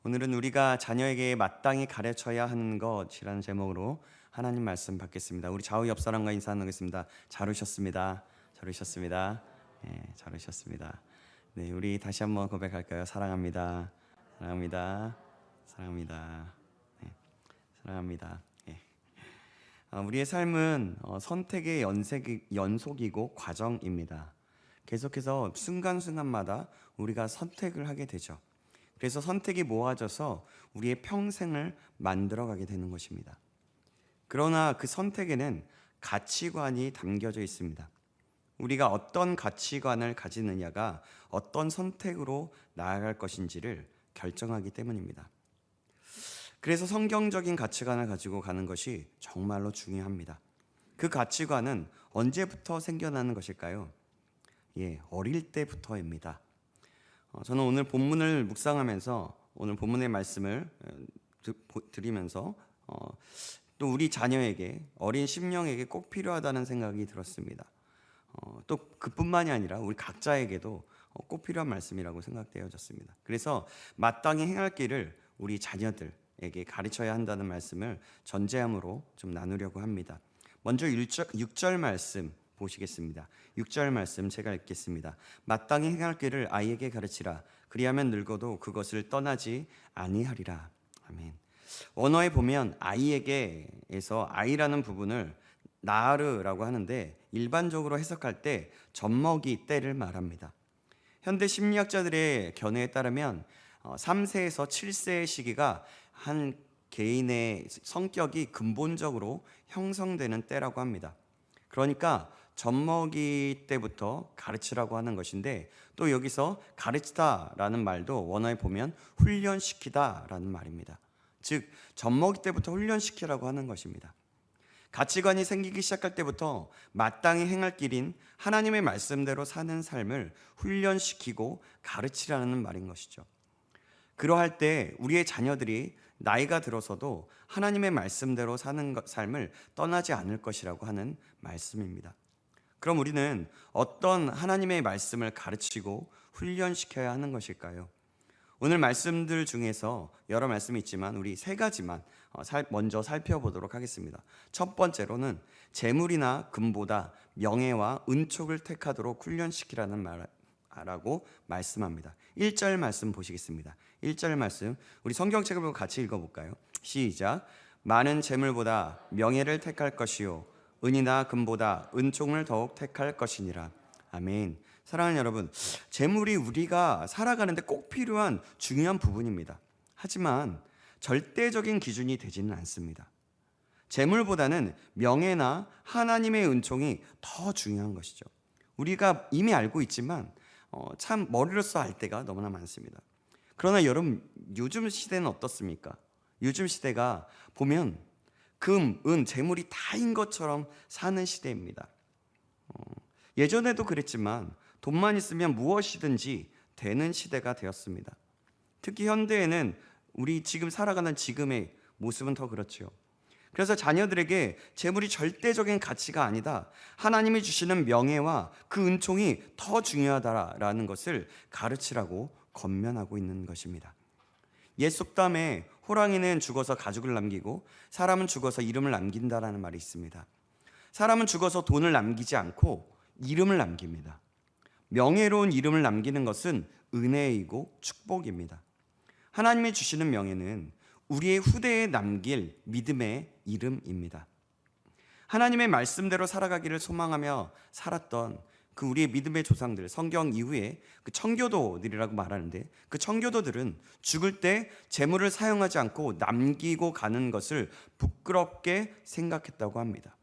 오늘은 우리가 자녀에게 마땅히 가르쳐야 하는 것이라는 제목으로 하나님 말씀 받겠습니다. 우리 좌우 옆 사람과 인사 나누겠습니다. 잘 오셨습니다. 잘 오셨습니다. 잘 오셨습니다. 네, 우리 다시 한번 고백할까요? 사랑합니다. 사랑합니다. 사랑합니다. 네, 사랑합니다. 우리의 삶은 선택의 연속이고 과정입니다. 계속해서 순간순간마다 우리가 선택을 하게 되죠. 그래서 선택이 모아져서 우리의 평생을 만들어가게 되는 것입니다. 그러나 그 선택에는 가치관이 담겨져 있습니다. 우리가 어떤 가치관을 가지느냐가 어떤 선택으로 나아갈 것인지를 결정하기 때문입니다. 그래서 성경적인 가치관을 가지고 가는 것이 정말로 중요합니다. 그 가치관은 언제부터 생겨나는 것일까요? 어릴 때부터입니다. 저는 오늘 본문을 묵상하면서 오늘 본문의 말씀을 드리면서 또 우리 자녀에게, 어린 심령에게 꼭 필요하다는 생각이 들었습니다. 또 그뿐만이 아니라 우리 각자에게도 꼭 필요한 말씀이라고 생각되어졌습니다. 그래서 마땅히 행할 길을 우리 자녀들에게 가르쳐야 한다는 말씀을 전제함으로 좀 나누려고 합니다. 먼저 6절 말씀 보시겠습니다. 6절 말씀 제가 읽겠습니다. 마땅히 행할 길을 아이에게 가르치라. 그리하면 늙어도 그것을 떠나지 아니하리라. 아멘. 원어에 보면 아이에게에서 아이라는 부분을 나르라고 하는데 일반적으로 해석할 때 젖먹이 때를 말합니다. 현대 심리학자들의 견해에 따르면 3세에서 7세의 시기가 한 개인의 성격이 근본적으로 형성되는 때라고 합니다. 그러니까 젖먹이 때부터 가르치라고 하는 것인데, 또 여기서 가르치다라는 말도 원어에 보면 훈련시키다라는 말입니다. 즉 젖먹이 때부터 훈련시키라고 하는 것입니다. 가치관이 생기기 시작할 때부터 마땅히 행할 길인 하나님의 말씀대로 사는 삶을 훈련시키고 가르치라는 말인 것이죠. 그러할 때 우리의 자녀들이 나이가 들어서도 하나님의 말씀대로 사는 삶을 떠나지 않을 것이라고 하는 말씀입니다. 그럼 우리는 어떤 하나님의 말씀을 가르치고 훈련시켜야 하는 것일까요? 오늘 말씀들 중에서 여러 말씀이 있지만 우리 세 가지만 먼저 살펴보도록 하겠습니다. 첫 번째로는 재물이나 금보다 명예와 은총을 택하도록 훈련시키라는 말하고 말씀합니다. 1절 말씀 보시겠습니다. 1절 말씀 우리 성경책을 보고 같이 읽어볼까요? 시작. 많은 재물보다 명예를 택할 것이요 은이나 금보다 은총을 더욱 택할 것이니라. 아멘. 사랑하는 여러분, 재물이 우리가 살아가는데 꼭 필요한 중요한 부분입니다. 하지만 절대적인 기준이 되지는 않습니다. 재물보다는 명예나 하나님의 은총이 더 중요한 것이죠. 우리가 이미 알고 있지만 참 머리로써 알 때가 너무나 많습니다. 그러나 여러분, 요즘 시대는 어떻습니까? 요즘 시대가 보면 금, 은, 재물이 다인 것처럼 사는 시대입니다. 예전에도 그랬지만 돈만 있으면 무엇이든지 되는 시대가 되었습니다. 특히 현대에는 우리 지금 살아가는 지금의 모습은 더 그렇죠. 그래서 자녀들에게 재물이 절대적인 가치가 아니다, 하나님이 주시는 명예와 그 은총이 더 중요하다라는 것을 가르치라고 권면하고 있는 것입니다. 옛 속담에 호랑이는 죽어서 가죽을 남기고 사람은 죽어서 이름을 남긴다라는 말이 있습니다. 사람은 죽어서 돈을 남기지 않고 이름을 남깁니다. 명예로운 이름을 남기는 것은 은혜이고 축복입니다. 하나님이 주시는 명예는 우리의 후대에 남길 믿음의 이름입니다. 하나님의 말씀대로 살아가기를 소망하며 살았던 그 우리의 믿음의 조상들, 성경 이후에 그 청교도들이라고 말하는데, 그 청교도들은 죽을 때 재물을 사용하지 않고 남기고 가는 것을 부끄럽게 생각했다고 합니다.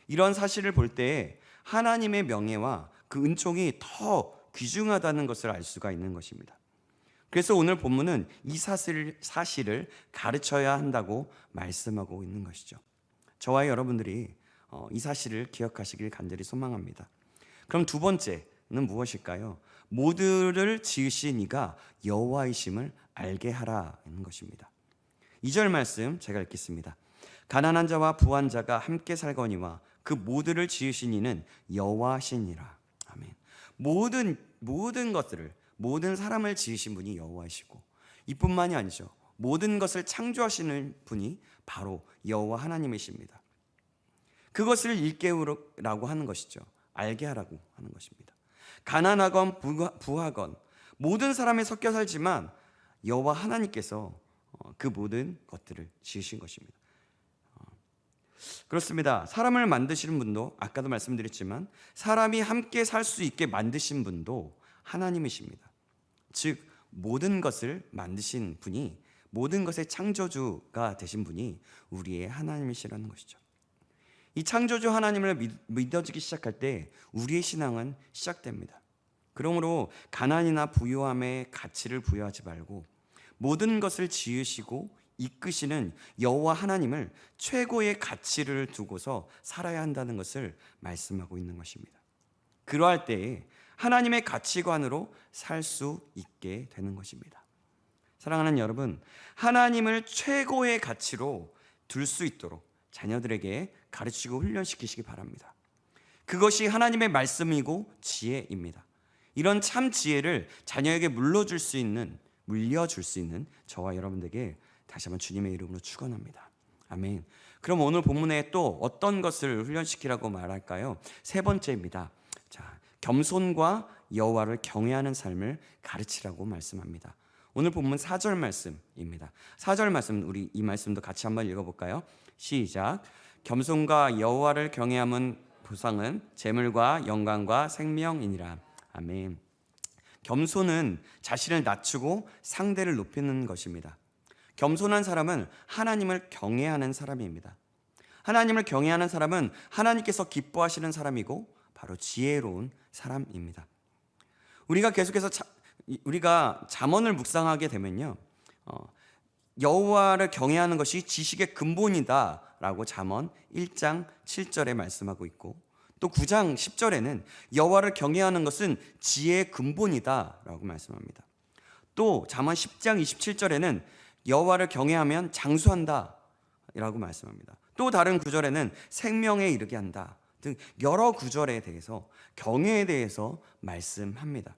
이런 사실을 볼 때 하나님의 명예와 그 은총이 더 귀중하다는 것을 알 수가 있는 것입니다. 그래서 오늘 본문은 이 사실을 가르쳐야 한다고 말씀하고 있는 것이죠. 저와 여러분들이 이 사실을 기억하시길 간절히 소망합니다. 그럼 두 번째는 무엇일까요? 모두를 지으신 이가 여호와이심을 알게 하라는 것입니다. 2절 말씀 제가 읽겠습니다. 가난한 자와 부한 자가 함께 살거니와 그 모두를 지으신 이는 여호와시니라. 아멘. 모든 것들을, 모든 사람을 지으신 분이 여호와이시고 이뿐만이 아니죠. 모든 것을 창조하시는 분이 바로 여호와 하나님이십니다. 그것을 일깨우라고 하는 것이죠. 알게 하라고 하는 것입니다. 가난하건 부하건 모든 사람이 섞여 살지만 여호와 하나님께서 그 모든 것들을 지으신 것입니다. 그렇습니다. 사람을 만드시는 분도 아까도 말씀드렸지만 사람이 함께 살 수 있게 만드신 분도 하나님이십니다. 즉 모든 것을 만드신 분이, 모든 것의 창조주가 되신 분이 우리의 하나님이시라는 것이죠. 이 창조주 하나님을 믿어지기 시작할 때 우리의 신앙은 시작됩니다. 그러므로 가난이나 부유함에 가치를 부여하지 말고 모든 것을 지으시고 이끄시는 여호와 하나님을 최고의 가치를 두고서 살아야 한다는 것을 말씀하고 있는 것입니다. 그러할 때에 하나님의 가치관으로 살 수 있게 되는 것입니다. 사랑하는 여러분, 하나님을 최고의 가치로 둘 수 있도록 자녀들에게 가르치고 훈련시키시기 바랍니다. 그것이 하나님의 말씀이고 지혜입니다. 이런 참 지혜를 자녀에게 물려줄 수 있는 저와 여러분들에게 다시 한번 주님의 이름으로 축원합니다. 아멘. 그럼 오늘 본문에 또 어떤 것을 훈련시키라고 말할까요? 세 번째입니다. 자, 겸손과 여호와를 경외하는 삶을 가르치라고 말씀합니다. 오늘 본문 4절 말씀입니다. 4절 말씀, 우리 이 말씀도 같이 한번 읽어볼까요? 시작. 겸손과 여호와를 경외함은 보상은 재물과 영광과 생명이니라. 아멘. 겸손은 자신을 낮추고 상대를 높이는 것입니다. 겸손한 사람은 하나님을 경외하는 사람입니다. 하나님을 경외하는 사람은 하나님께서 기뻐하시는 사람이고 바로 지혜로운 사람입니다. 우리가 계속해서 우리가 잠언을 묵상하게 되면요, 여호와를 경외하는 것이 지식의 근본이다라고 잠언 1장 7절에 말씀하고 있고, 또 9장 10절에는 여호와를 경외하는 것은 지혜의 근본이다라고 말씀합니다. 또 잠언 10장 27절에는 여호와를 경외하면 장수한다라고 말씀합니다. 또 다른 구절에는 생명에 이르게 한다 등 여러 구절에 대해서 경외에 대해서 말씀합니다.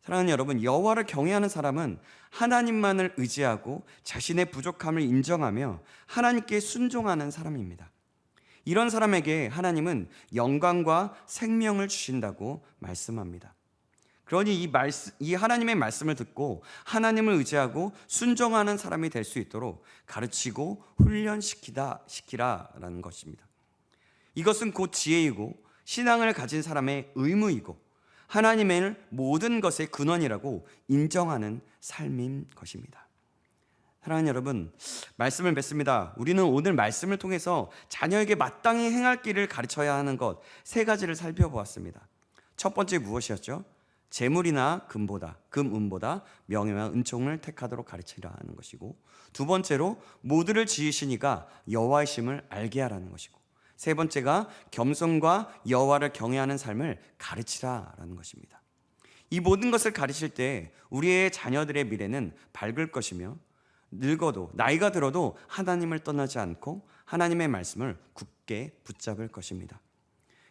사랑하는 여러분, 여호와를 경외하는 사람은 하나님만을 의지하고 자신의 부족함을 인정하며 하나님께 순종하는 사람입니다. 이런 사람에게 하나님은 영광과 생명을 주신다고 말씀합니다. 그러니 이 하나님의 말씀을 듣고 하나님을 의지하고 순종하는 사람이 될 수 있도록 가르치고 훈련시키라라는 것입니다. 이것은 곧 지혜이고 신앙을 가진 사람의 의무이고 하나님의 모든 것의 근원이라고 인정하는 삶인 것입니다. 사랑하는 여러분, 말씀을 맺습니다. 우리는 오늘 말씀을 통해서 자녀에게 마땅히 행할 길을 가르쳐야 하는 것 세 가지를 살펴보았습니다. 첫 번째 무엇이었죠? 재물이나 금은보다 명예와 은총을 택하도록 가르치라는 것이고, 두 번째로 모두를 지으시니가 여호와이심을 알게 하라는 것이고, 세 번째가 겸손과 여호와를 경외하는 삶을 가르치라라는 것입니다. 이 모든 것을 가르칠 때 우리의 자녀들의 미래는 밝을 것이며 늙어도 나이가 들어도 하나님을 떠나지 않고 하나님의 말씀을 굳게 붙잡을 것입니다.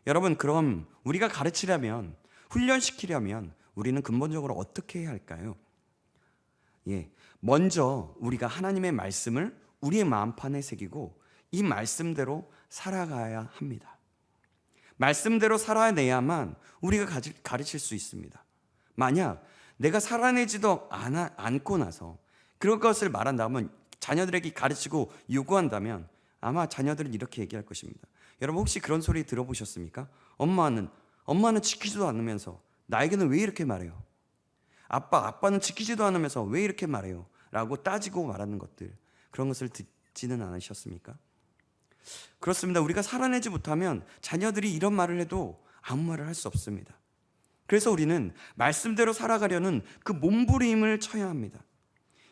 여러분, 그럼 우리가 가르치려면, 훈련시키려면 우리는 근본적으로 어떻게 해야 할까요? 먼저 우리가 하나님의 말씀을 우리의 마음판에 새기고 이 말씀대로 살아가야 합니다. 말씀대로 살아내야만 우리가 가르칠 수 있습니다. 만약 내가 살아내지도 않고 나서 그런 것을 말한다면, 자녀들에게 가르치고 요구한다면 아마 자녀들은 이렇게 얘기할 것입니다. 여러분, 혹시 그런 소리 들어보셨습니까? 엄마는 지키지도 않으면서 나에게는 왜 이렇게 말해요? 아빠는 지키지도 않으면서 왜 이렇게 말해요? 라고 따지고 말하는 것들, 그런 것을 듣지는 않으셨습니까? 그렇습니다. 우리가 살아내지 못하면 자녀들이 이런 말을 해도 아무 말을 할 수 없습니다. 그래서 우리는 말씀대로 살아가려는 그 몸부림을 쳐야 합니다.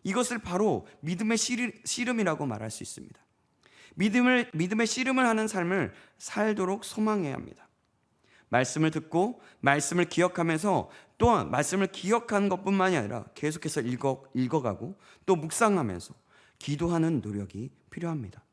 이것을 바로 믿음의 씨름이라고 말할 수 있습니다. 믿음의 씨름을 하는 삶을 살도록 소망해야 합니다. 말씀을 듣고 말씀을 기억하면서 또한 말씀을 기억하는 것뿐만이 아니라 계속해서 읽어가고 또 묵상하면서 기도하는 노력이 필요합니다.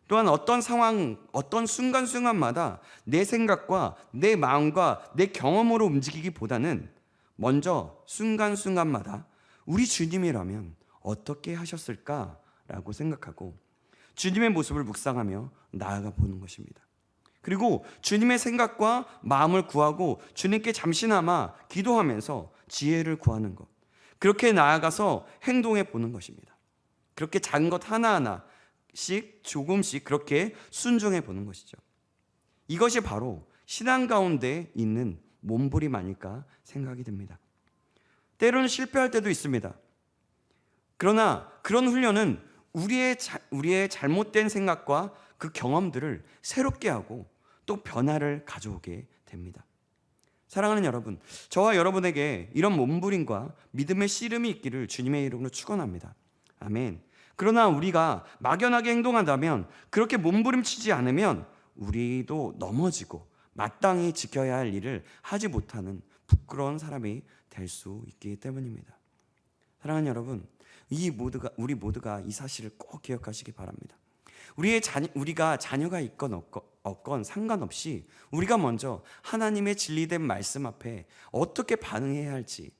또한 어떤 상황, 어떤 순간순간마다 내 생각과 내 마음과 내 경험으로 움직이기보다는 먼저 순간순간마다 우리 주님이라면 어떻게 하셨을까라고 생각하고 주님의 모습을 묵상하며 나아가 보는 것입니다. 그리고 주님의 생각과 마음을 구하고 주님께 잠시나마 기도하면서 지혜를 구하는 것, 그렇게 나아가서 행동해 보는 것입니다. 그렇게 작은 것 하나하나씩 조금씩 그렇게 순종해 보는 것이죠. 이것이 바로 신앙 가운데 있는 몸부림 아닐까 생각이 듭니다. 때로는 실패할 때도 있습니다. 그러나 그런 훈련은 우리의 잘못된 생각과 그 경험들을 새롭게 하고 또 변화를 가져오게 됩니다. 사랑하는 여러분, 저와 여러분에게 이런 몸부림과 믿음의 씨름이 있기를 주님의 이름으로 축원합니다. 아멘. 그러나 우리가 막연하게 행동한다면, 그렇게 몸부림치지 않으면 우리도 넘어지고 마땅히 지켜야 할 일을 하지 못하는 부끄러운 사람이 될 수 있기 때문입니다. 사랑하는 여러분, 우리 모두가 이 사실을 꼭 기억하시기 바랍니다. 우리가 자녀가 있건 없건 상관없이 우리가 먼저 하나님의 진리된 말씀 앞에 어떻게 반응해야 할지,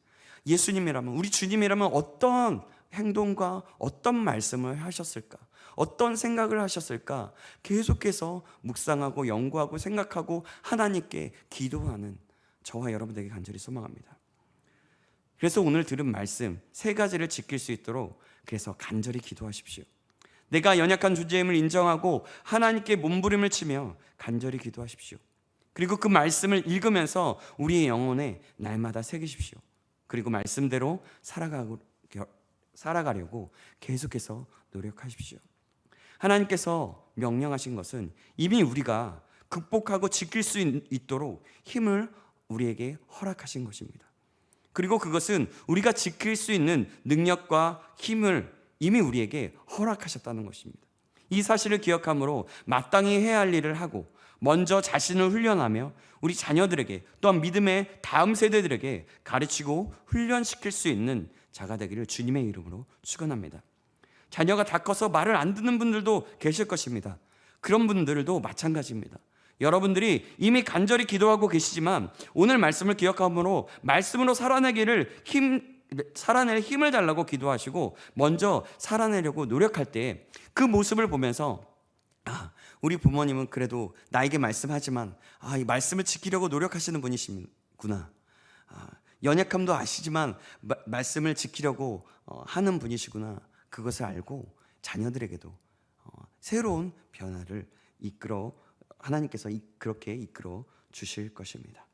예수님이라면, 우리 주님이라면 어떤 행동과 어떤 말씀을 하셨을까, 어떤 생각을 하셨을까, 계속해서 묵상하고 연구하고 생각하고 하나님께 기도하는 저와 여러분에게 간절히 소망합니다. 그래서 오늘 들은 말씀 3가지를 지킬 수 있도록 그래서 간절히 기도하십시오. 내가 연약한 존재임을 인정하고 하나님께 몸부림을 치며 간절히 기도하십시오. 그리고 그 말씀을 읽으면서 우리의 영혼에 날마다 새기십시오. 그리고 말씀대로 살아가려고 계속해서 노력하십시오. 하나님께서 명령하신 것은 이미 우리가 극복하고 지킬 수 있도록 힘을 우리에게 허락하신 것입니다. 그리고 그것은 우리가 지킬 수 있는 능력과 힘을 이미 우리에게 허락하셨다는 것입니다. 이 사실을 기억함으로 마땅히 해야 할 일을 하고 먼저 자신을 훈련하며 우리 자녀들에게, 또한 믿음의 다음 세대들에게 가르치고 훈련시킬 수 있는 자가 되기를 주님의 이름으로 축원합니다. 자녀가 다 커서 말을 안 듣는 분들도 계실 것입니다. 그런 분들도 마찬가지입니다. 여러분들이 이미 간절히 기도하고 계시지만 오늘 말씀을 기억함으로 말씀으로 살아낼 힘을 달라고 기도하시고 먼저 살아내려고 노력할 때 그 모습을 보면서 우리 부모님은 그래도 나에게 말씀하지만 이 말씀을 지키려고 노력하시는 분이시구나, 연약함도 아시지만 말씀을 지키려고 하는 분이시구나, 그것을 알고 자녀들에게도 새로운 변화를 하나님께서 그렇게 이끌어 주실 것입니다.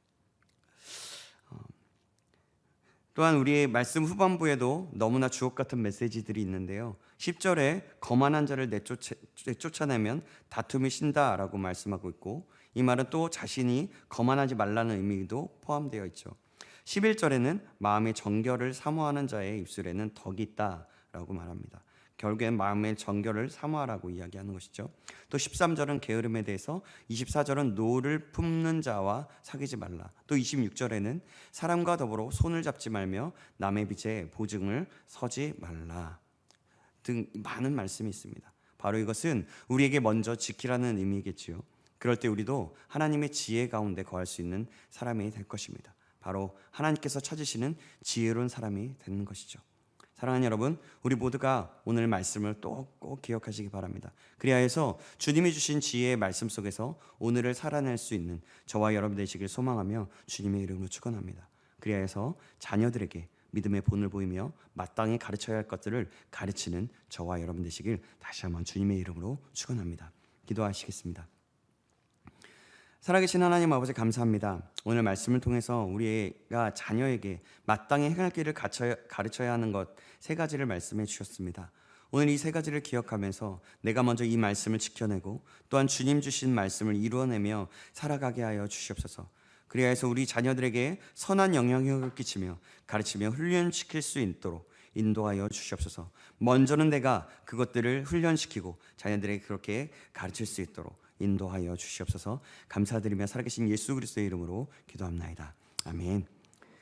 또한 우리의 말씀 후반부에도 너무나 주옥 같은 메시지들이 있는데요. 10절에 거만한 자를 내쫓아내면 다툼이 신다라고 말씀하고 있고, 이 말은 또 자신이 거만하지 말라는 의미도 포함되어 있죠. 11절에는 마음의 정결을 사모하는 자의 입술에는 덕이 있다라고 말합니다. 결국엔 마음의 정결을 사모하라고 이야기하는 것이죠. 또 13절은 게으름에 대해서, 24절은 노를 품는 자와 사귀지 말라. 또 26절에는 사람과 더불어 손을 잡지 말며 남의 빚에 보증을 서지 말라 등 많은 말씀이 있습니다. 바로 이것은 우리에게 먼저 지키라는 의미겠지요. 그럴 때 우리도 하나님의 지혜 가운데 거할 수 있는 사람이 될 것입니다. 바로 하나님께서 찾으시는 지혜로운 사람이 되는 것이죠. 사랑하는 여러분, 우리 모두가 오늘 말씀을 또 꼭 기억하시기 바랍니다. 그리하여서 주님이 주신 지혜의 말씀 속에서 오늘을 살아낼 수 있는 저와 여러분 되시길 소망하며 주님의 이름으로 축원합니다. 그리하여서 자녀들에게 믿음의 본을 보이며 마땅히 가르쳐야 할 것들을 가르치는 저와 여러분 되시길 다시 한번 주님의 이름으로 축원합니다. 기도하시겠습니다. 살아계신 하나님 아버지, 감사합니다. 오늘 말씀을 통해서 우리가 자녀에게 마땅히 행할 길을 가르쳐야 하는 것 3가지를 말씀해 주셨습니다. 오늘 이 3가지를 기억하면서 내가 먼저 이 말씀을 지켜내고 또한 주님 주신 말씀을 이루어내며 살아가게 하여 주시옵소서. 그리하여서 우리 자녀들에게 선한 영향력을 끼치며 가르치며 훈련시킬 수 있도록 인도하여 주시옵소서. 먼저는 내가 그것들을 훈련시키고 자녀들에게 그렇게 가르칠 수 있도록 인도하여 주시옵소서. 감사드리며 살아계신 예수 그리스도의 이름으로 기도합나이다. 아멘.